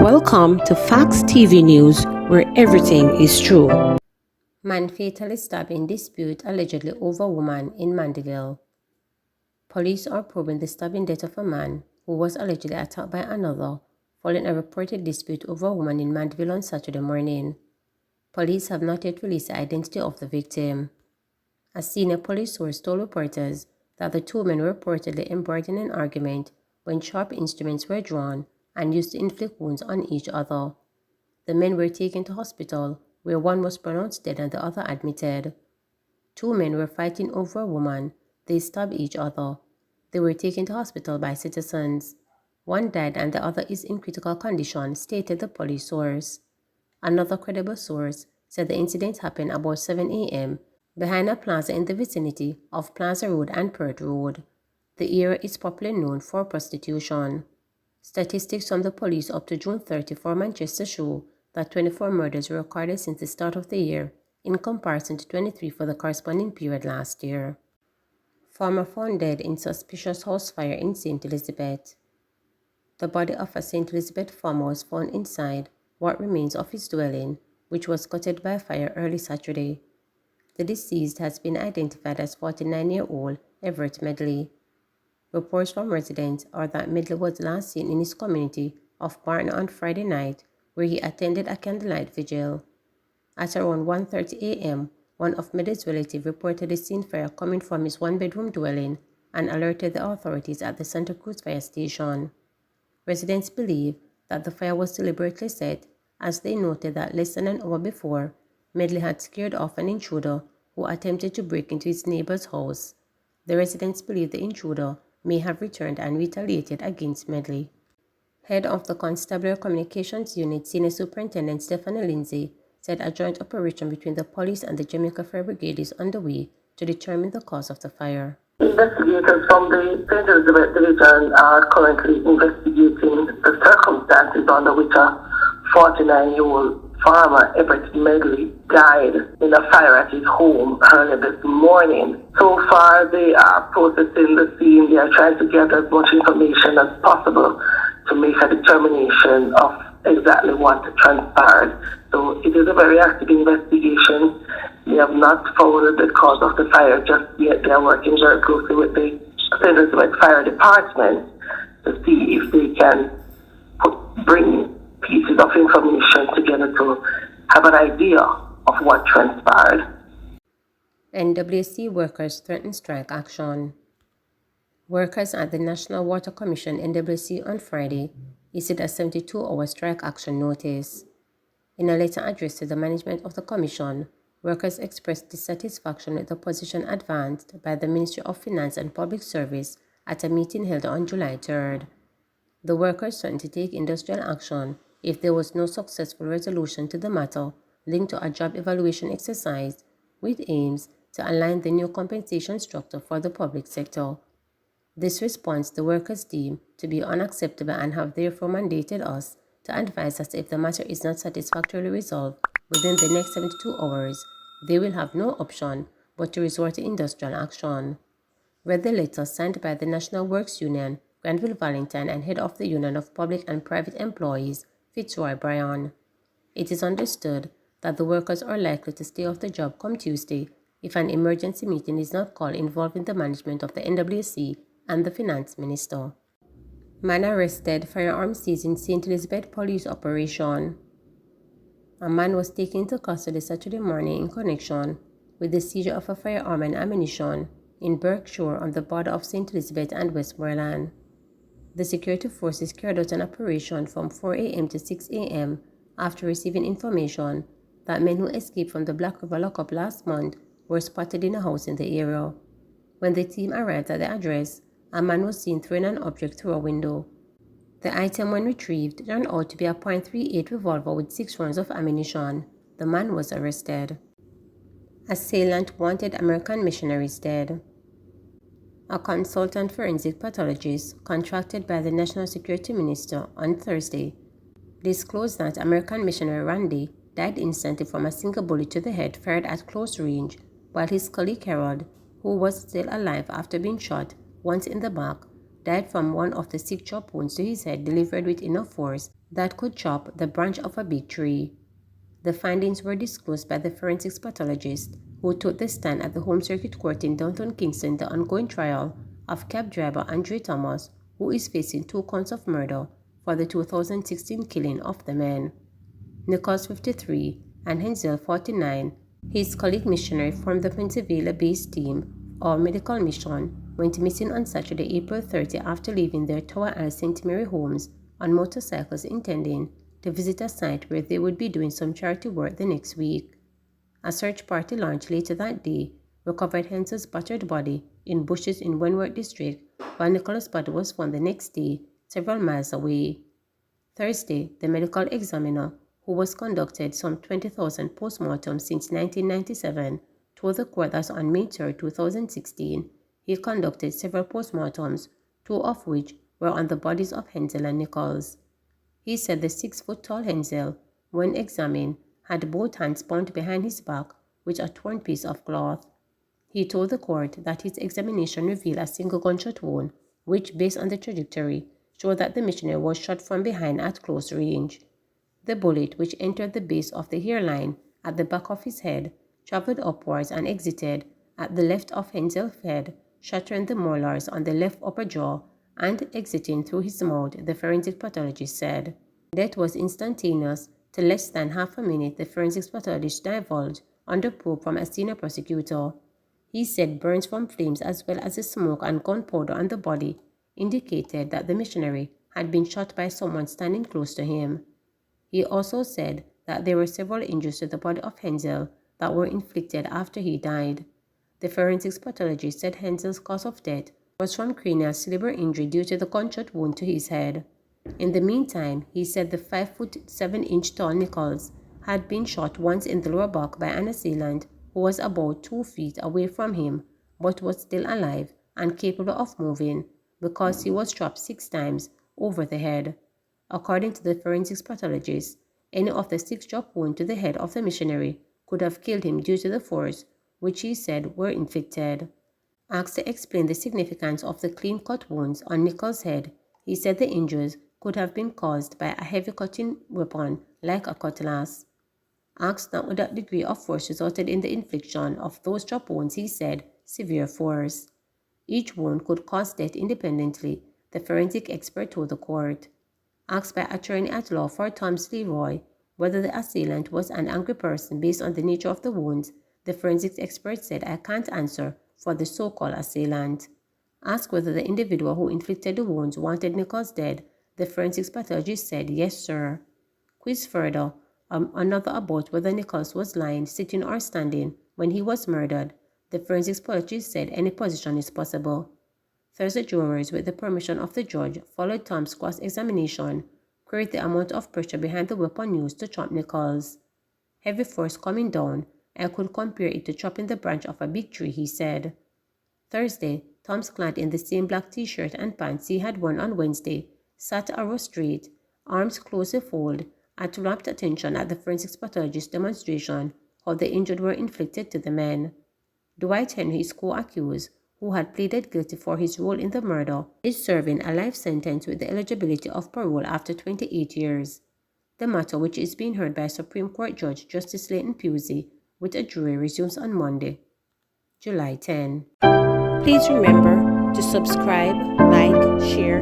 Welcome to Facts TV News, where everything is true. Man fatally stabbed in dispute allegedly over woman in Mandeville. Police are probing the stabbing death of a man who was allegedly attacked by another following a reported dispute over a woman in Mandeville on Saturday morning. Police have not yet released the identity of the victim. A senior police source told reporters that the two men were reportedly embroiled in an argument when sharp instruments were drawn and used to inflict wounds on each other. The men were taken to hospital, where one was pronounced dead and the other admitted. Two men were fighting over a woman. They stabbed each other. They were taken to hospital by citizens. One died and the other is in critical condition, stated the police source. Another credible source said the incident happened about 7 a.m. behind a plaza in the vicinity of Plaza Road and Perth Road. The area is popularly known for prostitution. Statistics from the police up to June 30 for Manchester show that 24 murders were recorded since the start of the year, in comparison to 23 for the corresponding period last year. Farmer found dead in suspicious house fire in St. Elizabeth. The body of a St. Elizabeth farmer was found inside what remains of his dwelling, which was gutted by fire early Saturday. The deceased has been identified as 49-year-old Everett Medley. Reports from residents are that Medley was last seen in his community of Barton on Friday night, where he attended a candlelight vigil. At around 1:30 a.m., one of Medley's relatives reportedly seen fire coming from his one-bedroom dwelling and alerted the authorities at the Santa Cruz fire station. Residents believe that the fire was deliberately set, as they noted that less than an hour before, Medley had scared off an intruder who attempted to break into his neighbor's house. The residents believe the intruder may have returned and retaliated against Medley. Head of the Constabulary Communications Unit, Senior Superintendent Stephanie Lindsay, said a joint operation between the police and the Jamaica Fire Brigade is underway to determine the cause of the fire. Investigators from the St. Elizabeth Division are currently investigating the circumstances under which a 49-year-old farmer, Everett Medley, died in a fire at his home early this morning. So far, they are processing the scene. They are trying to gather as much information as possible to make a determination of exactly what transpired. So it is a very active investigation. They have not found the cause of the fire just yet. They are working very closely with the St. Elizabeth Fire Department to see if they can bring pieces of information together to have an idea of what transpired. NWC workers threaten strike action. Workers at the National Water Commission NWC on Friday issued a 72-hour strike action notice. In a letter addressed to the management of the commission, workers expressed dissatisfaction with the position advanced by the Ministry of Finance and Public Service at a meeting held on July 3rd. The workers threatened to take industrial action if there was no successful resolution to the matter linked to a job evaluation exercise with aims to align the new compensation structure for the public sector. This response the workers deem to be unacceptable and have therefore mandated us to advise that if the matter is not satisfactorily resolved within the next 72 hours, they will have no option but to resort to industrial action. Read the letter signed by the National Works Union, Granville Valentine, and head of the Union of Public and Private Employees, Fitzroy Bryan. It is understood that the workers are likely to stay off the job come Tuesday if an emergency meeting is not called involving the management of the NWC and the Finance Minister. Man arrested, firearm seized in St. Elizabeth police operation. A man was taken into custody Saturday morning in connection with the seizure of a firearm and ammunition in Berkshire on the border of St. Elizabeth and Westmoreland. The security forces carried out an operation from 4 a.m. to 6 a.m. after receiving information that men who escaped from the Black River lockup last month were spotted in a house in the area. When the team arrived at the address, a man was seen throwing an object through a window. The item, when retrieved, turned out to be a .38 revolver with 6 rounds of ammunition. The man was arrested. Assailant wanted American missionaries dead. A consultant forensic pathologist contracted by the National Security Minister on Thursday disclosed that American missionary Randy died instantly from a single bullet to the head fired at close range, while his colleague Harold, who was still alive after being shot once in the back, died from one of the 6 chop wounds to his head delivered with enough force that could chop the branch of a big tree. The findings were disclosed by the forensics pathologist who took the stand at the Home Circuit Court in downtown Kingston, the ongoing trial of cab driver Andre Thomas, who is facing 2 counts of murder for the 2016 killing of the men. Nichols, 53, and Hensel, 49, his colleague missionary from the Pennsylvania-based team or medical mission, went missing on Saturday, April 30 after leaving their Tower Isle St. Mary homes on motorcycles intending to visit a site where they would be doing some charity work the next week. A search party launched later that day recovered Hensel's battered body in bushes in Wentworth district, while Nicholas' body was found the next day several miles away. Thursday, the medical examiner, who was conducted some 20,000 postmortems since 1997, told the court that on May 3, 2016, he conducted several postmortems, 2 of which were on the bodies of Hensel and Nichols. He said the 6-foot-tall Hensel, when examined, had both hands bound behind his back with a torn piece of cloth. He told the court that his examination revealed a single gunshot wound, which, based on the trajectory, showed that the missionary was shot from behind at close range. The bullet, which entered the base of the hairline at the back of his head, traveled upwards and exited at the left of Hensel's head, shattering the molars on the left upper jaw and exiting through his mouth, the forensic pathologist said. Death was instantaneous to less than half a minute, the forensic pathologist divulged under probe from a senior prosecutor. He said burns from flames as well as the smoke and gunpowder on the body indicated that the missionary had been shot by someone standing close to him. He also said that there were several injuries to the body of Hensel that were inflicted after he died. The forensics pathologist said Hensel's cause of death was from cranial cerebral injury due to the gunshot wound to his head. In the meantime, he said the 5'7" tall Nichols had been shot once in the lower back by an assailant who was about 2 feet away from him but was still alive and capable of moving because he was struck 6 times over the head. According to the forensics pathologist, any of the 6 drop wounds to the head of the missionary could have killed him due to the force which he said were inflicted. Asked to explain the significance of the clean-cut wounds on Nichols' head, he said the injuries could have been caused by a heavy cutting weapon like a cutlass. Asked not what degree of force resulted in the infliction of those drop wounds, he said severe force. Each wound could cause death independently, the forensic expert told the court. Asked by attorney at law for Thomas Leroy whether the assailant was an angry person based on the nature of the wounds, the forensics expert said, "I can't answer for the so-called assailant." Asked whether the individual who inflicted the wounds wanted Nichols dead, the forensics pathologist said, "Yes, sir." Quiz further, another about whether Nichols was lying, sitting or standing when he was murdered, the forensics pathologist said any position is possible. Thursday jurors, with the permission of the judge, followed Tom's cross-examination, queried the amount of pressure behind the weapon used to chop Nichols. "Heavy force coming down. I could compare it to chopping the branch of a big tree," he said. Thursday, Tom's, clad in the same black t-shirt and pants he had worn on Wednesday, sat a row straight, arms closely folded, at rapt attention at the forensics pathologist's demonstration how the injuries were inflicted to the men. Dwight Henry, his co-accused, who had pleaded guilty for his role in the murder, is serving a life sentence with the eligibility of parole after 28 years. The matter, which is being heard by Supreme Court Judge Justice Leighton Pusey with a jury, resumes on Monday, July 10. Please remember to subscribe, like, share,